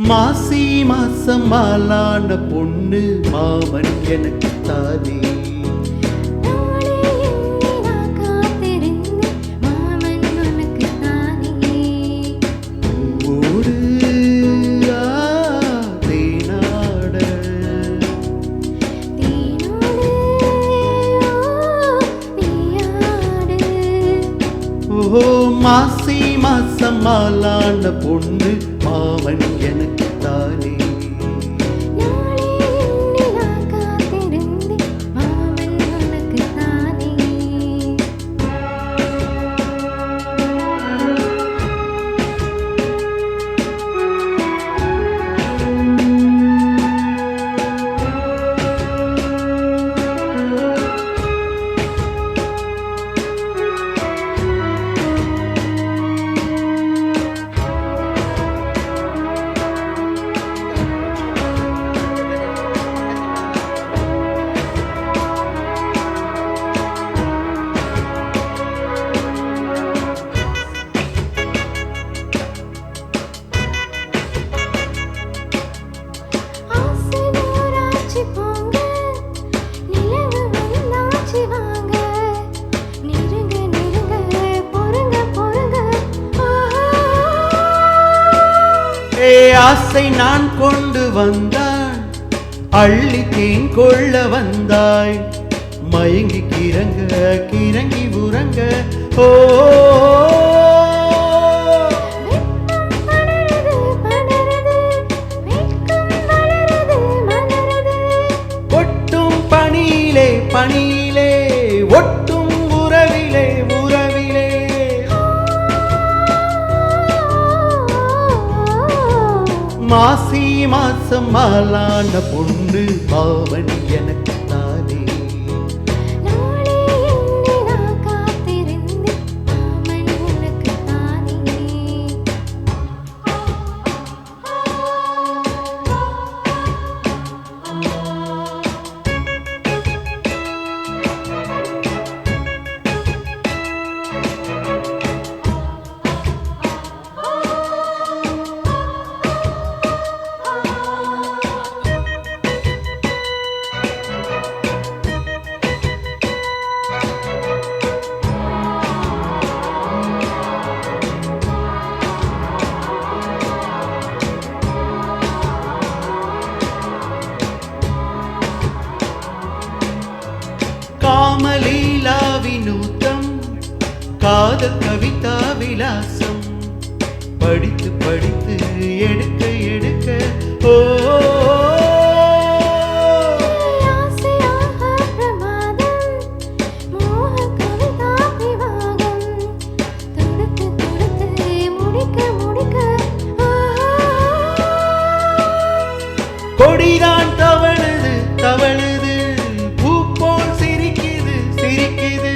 மாசி மாசம் மாலான பொண்ணு மாமன் எனக்கு தானே. மாசி மாசம் மாலான பொண்ணு மாமன் எனக்கு தானே. ஆசை நான் கொண்டு வந்தாள், அள்ளி தேன் கொள்ள வந்தாய், மயங்கி கிறங்க கிறங்கி உறங்க. ஓ ஒட்டும் பணியிலே பணியிலே ஒட்டும் உறவிலே உறவிலே. மாசி மாசம் மாலான பொண்ணு மாமன் எனக்கு தானே. காமலீலா வினூதம் காதல் கவிதா விலாசம் படித்து படித்து எடுக்க எடுக்க. ஓ கொடிதான் தவழுது தவழுது பூ போல் சிரிக்குது சிரிக்குது.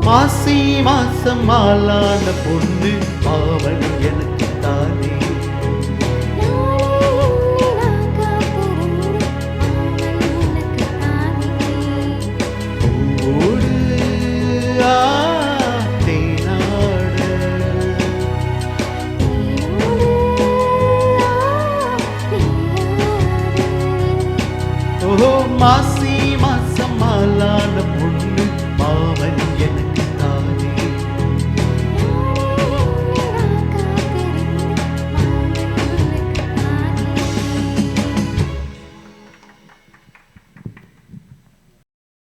மாசி மாசம் மாலான பொண்ணு மாமன் எனக்கு தானே.